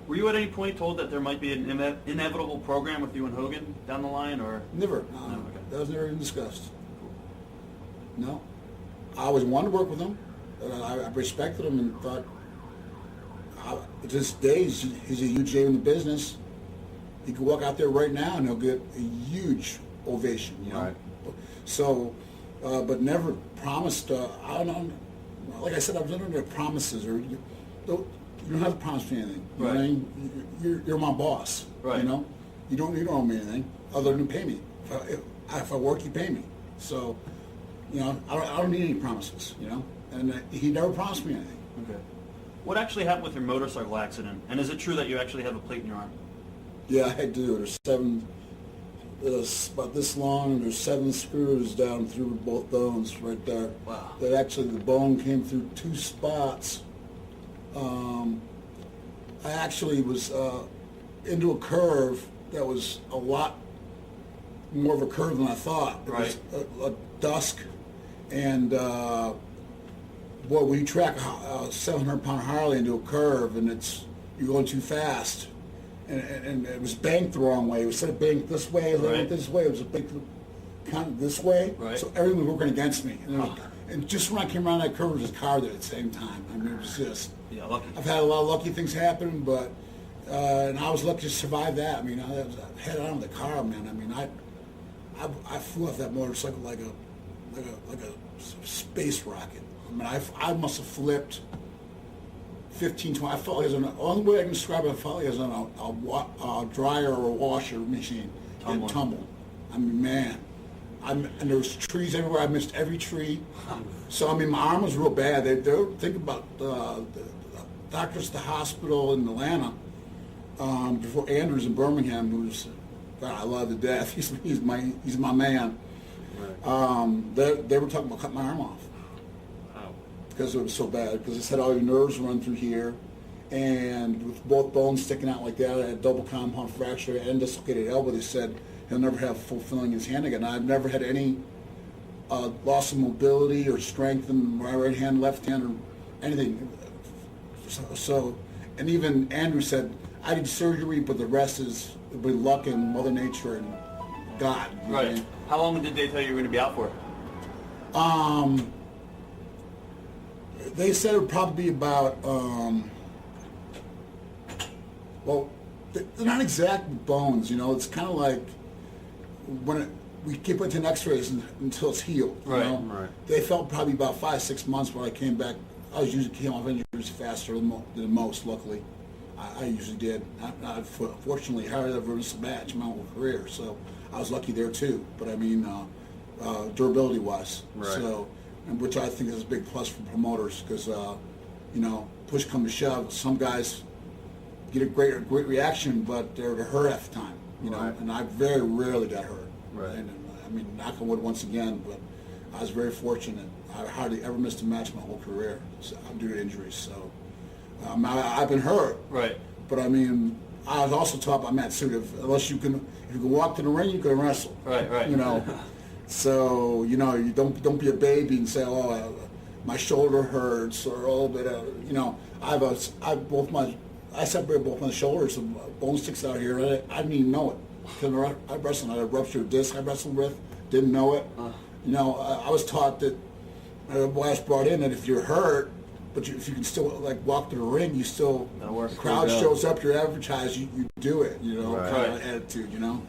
Were you at any point told that there might be an inevitable program with you and Hogan down the line, or? Never. No, okay. That was never even discussed. No. I always wanted to work with him. I respected him and thought, to this day, he's a huge name in the business. He could walk out there right now and he'll get a huge ovation, you know. Right. So, but never promised. I don't know. Like I said, I've done under promises, or you don't have to promise me anything. You know what I mean? You're my boss. Right. You know, you don't owe me anything other than pay me. If I work, you pay me. So, you know, I don't need any promises. You know, and he never promised me anything. Okay. What actually happened with your motorcycle accident? And is it true that you actually have a plate in your arm? Yeah, I do. There's 7. It's about this long, and there's 7 screws down through both bones right there. Wow. That actually the bone came through 2 spots. I actually was into a curve that was a lot more of a curve than I thought. It Right. was a dusk, and boy, when you track a 700-pound Harley into a curve, and you're going too fast. And it was banked the wrong way. It was instead of banked this way, it went this way. It was banked kind of this way. Right. So everything was working against me. And just when I came around that curve, there was a car there at the same time. I mean, it was just... Yeah, lucky. I've had a lot of lucky things happen, but... and I was lucky to survive that. I mean, I was head on with the car, man. I mean, I flew off that motorcycle like a space rocket. I mean, I must have flipped 15, 20. I felt like it was the only way I can describe it, I felt like it was on a dryer or a washer machine. It tumbled. I mean, man. And there was trees everywhere. I missed every tree. So, I mean, my arm was real bad. They were thinking about the doctors at the hospital in Atlanta before Andrews in Birmingham, who's, God, I love to death. He's my man. Right. They were talking about cutting my arm off. Because it was so bad, because it said all your nerves run through here, and with both bones sticking out like that, I had a double compound fracture and dislocated elbow. They said he'll never have full feeling in his hand again. I've never had any loss of mobility or strength in my right hand, left hand, or anything. So and even Andrew said, I did surgery, but the rest is with luck and Mother Nature and God. Right. Know? How long did they tell you were going to be out for? They said it would probably be about, well, they're not exact bones, you know. It's kind of like when we keep it in x-rays until it's healed. You know? Right. They felt probably about 5-6 months when I came back. I usually came off injuries faster than most, luckily. I usually did. Fortunately, I never missed a match in my whole career, so I was lucky there too. But I mean, durability-wise. Right. So, which I think is a big plus for promoters, because you know, push come to shove, some guys get a great reaction, but they're hurt at the time, you know. Right. And I very rarely got hurt. Right. And I mean, knock on wood once again, but I was very fortunate. I hardly ever missed a match my whole career due to injuries. So I've been hurt. Right. But I mean, I was also taught by Matt Suit, if you can walk to the ring, you can wrestle. Right. You know. So, you know, you don't be a baby and say, oh, my shoulder hurts, or a little bit of, you know, I separated both my shoulders, the bone sticks out here. I didn't even know it. Because I wrestled, I had a ruptured disc I wrestled with, didn't know it. You know, I was taught that, last brought in that if you're hurt, but if you can still like walk to the ring, you still, the crowd shows up, you're advertised, you do it, you know, Right. kind of attitude, you know.